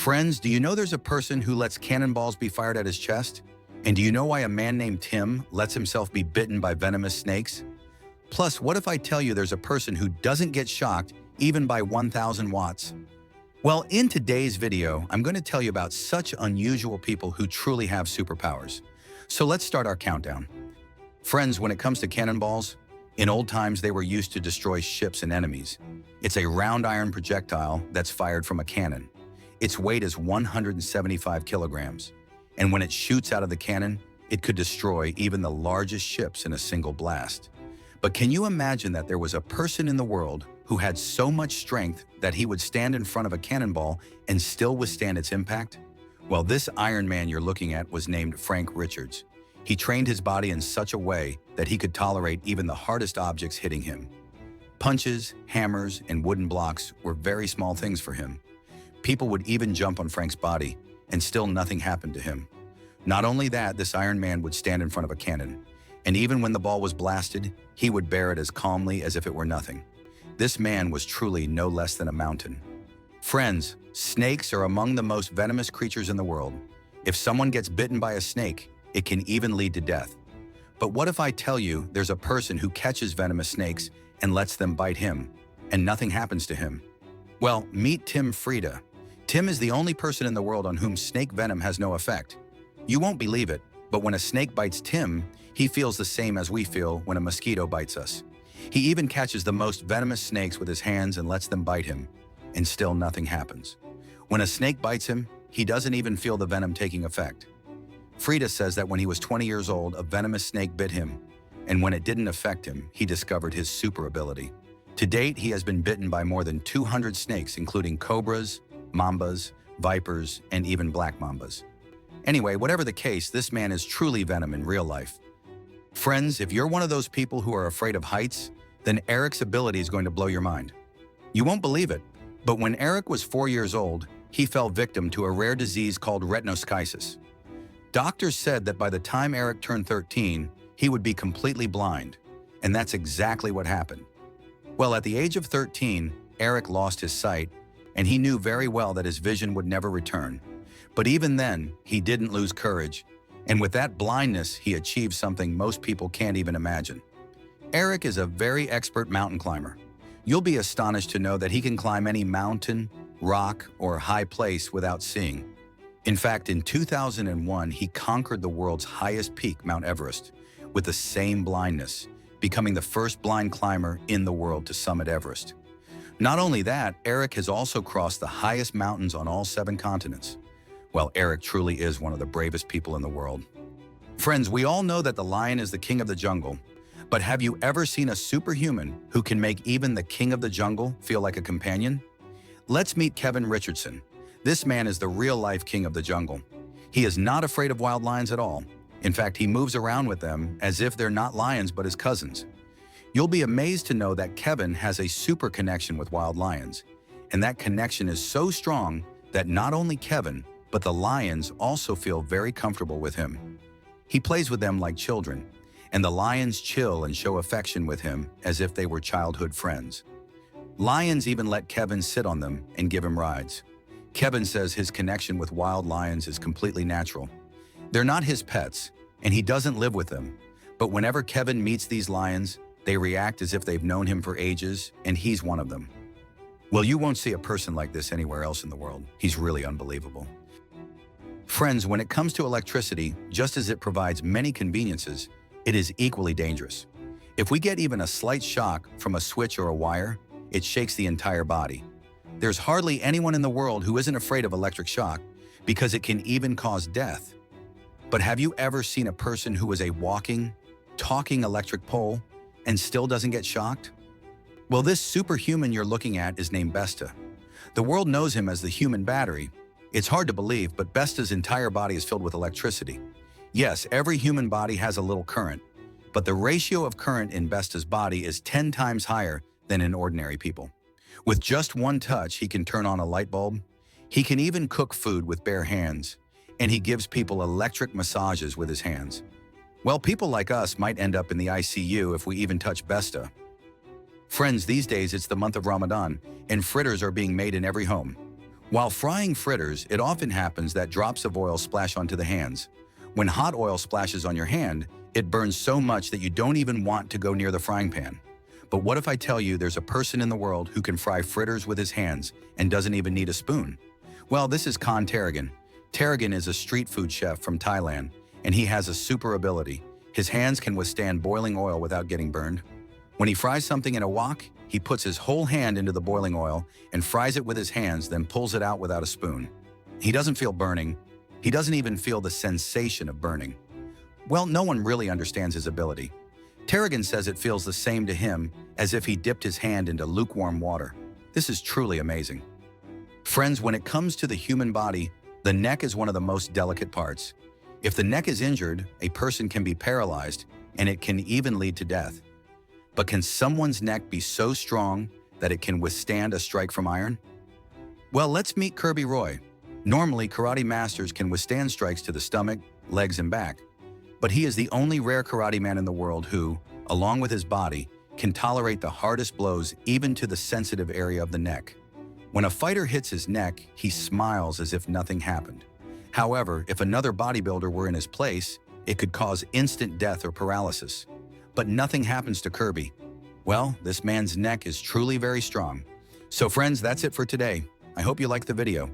Friends, do you know there's a person who lets cannonballs be fired at his chest? And do you know why a man named Tim lets himself be bitten by venomous snakes? Plus, what if I tell you there's a person who doesn't get shocked even by 1,000 watts? Well, in today's video, I'm going to tell you about such unusual people who truly have superpowers. So let's start our countdown. Friends, when it comes to cannonballs, in old times they were used to destroy ships and enemies. It's a round iron projectile that's fired from a cannon. Its weight is 175 kilograms, and when it shoots out of the cannon, it could destroy even the largest ships in a single blast. But can you imagine that there was a person in the world who had so much strength that he would stand in front of a cannonball and still withstand its impact? Well, this Iron Man you're looking at was named Frank Richards. He trained his body in such a way that he could tolerate even the hardest objects hitting him. Punches, hammers, and wooden blocks were very small things for him. People would even jump on Frank's body, and still nothing happened to him. Not only that, this Iron Man would stand in front of a cannon, and even when the ball was blasted, he would bear it as calmly as if it were nothing. This man was truly no less than a mountain. Friends, snakes are among the most venomous creatures in the world. If someone gets bitten by a snake, it can even lead to death. But what if I tell you there's a person who catches venomous snakes and lets them bite him, and nothing happens to him? Well, meet Tim Friede. Tim is the only person in the world on whom snake venom has no effect. You won't believe it, but when a snake bites Tim, he feels the same as we feel when a mosquito bites us. He even catches the most venomous snakes with his hands and lets them bite him, and still nothing happens. When a snake bites him, he doesn't even feel the venom taking effect. Friede says that when he was 20 years old, a venomous snake bit him, and when it didn't affect him, he discovered his super ability. To date, he has been bitten by more than 200 snakes, including cobras, mambas, vipers, and even black mambas. Anyway, whatever the case, this man is truly Venom in real life. Friends, if you're one of those people who are afraid of heights, then Erik's ability is going to blow your mind. You won't believe it, but when Erik was 4 years old, he fell victim to a rare disease called retinoschisis. Doctors said that by the time Erik turned 13, he would be completely blind, and that's exactly what happened. Well, at the age of 13, Erik lost his sight, and he knew very well that his vision would never return. But even then, he didn't lose courage, and with that blindness, he achieved something most people can't even imagine. Erik is a very expert mountain climber. You'll be astonished to know that he can climb any mountain, rock, or high place without seeing. In fact, in 2001, he conquered the world's highest peak, Mount Everest, with the same blindness, becoming the first blind climber in the world to summit Everest. Not only that, Erik has also crossed the highest mountains on all 7 continents. Well, Erik truly is one of the bravest people in the world. Friends, we all know that the lion is the king of the jungle, but have you ever seen a superhuman who can make even the king of the jungle feel like a companion? Let's meet Kevin Richardson. This man is the real-life king of the jungle. He is not afraid of wild lions at all. In fact, he moves around with them as if they're not lions but his cousins. You'll be amazed to know that Kevin has a super connection with wild lions, and that connection is so strong that not only Kevin, but the lions also feel very comfortable with him. He plays with them like children, and the lions chill and show affection with him as if they were childhood friends. Lions even let Kevin sit on them and give him rides. Kevin says his connection with wild lions is completely natural. They're not his pets, and he doesn't live with them, but whenever Kevin meets these lions, they react as if they've known him for ages, and he's one of them. Well, you won't see a person like this anywhere else in the world. He's really unbelievable. Friends, when it comes to electricity, just as it provides many conveniences, it is equally dangerous. If we get even a slight shock from a switch or a wire, it shakes the entire body. There's hardly anyone in the world who isn't afraid of electric shock because it can even cause death. But have you ever seen a person who is a walking, talking electric pole and still doesn't get shocked? Well, this superhuman you're looking at is named Besta. The world knows him as the human battery. It's hard to believe, but Besta's entire body is filled with electricity. Yes, every human body has a little current, but the ratio of current in Besta's body is 10 times higher than in ordinary people. With just one touch, he can turn on a light bulb. He can even cook food with bare hands, and he gives people electric massages with his hands. Well, people like us might end up in the ICU if we even touch Besta. Friends, these days it's the month of Ramadan, and fritters are being made in every home. While frying fritters, it often happens that drops of oil splash onto the hands. When hot oil splashes on your hand, it burns so much that you don't even want to go near the frying pan. But what if I tell you there's a person in the world who can fry fritters with his hands and doesn't even need a spoon? Well, this is Kann. Trichan is a street food chef from Thailand, and he has a super ability. His hands can withstand boiling oil without getting burned. When he fries something in a wok, he puts his whole hand into the boiling oil and fries it with his hands, then pulls it out without a spoon. He doesn't feel burning. He doesn't even feel the sensation of burning. Well, no one really understands his ability. Trichan says it feels the same to him as if he dipped his hand into lukewarm water. This is truly amazing. Friends, when it comes to the human body, the neck is one of the most delicate parts. If the neck is injured, a person can be paralyzed, and it can even lead to death. But can someone's neck be so strong that it can withstand a strike from iron? Well, let's meet Kirby. Normally, karate masters can withstand strikes to the stomach, legs, and back. But he is the only rare karate man in the world who, along with his body, can tolerate the hardest blows even to the sensitive area of the neck. When a fighter hits his neck, he smiles as if nothing happened. However, if another bodybuilder were in his place, it could cause instant death or paralysis. But nothing happens to Kirby. Well, this man's neck is truly very strong. So friends, that's it for today. I hope you liked the video.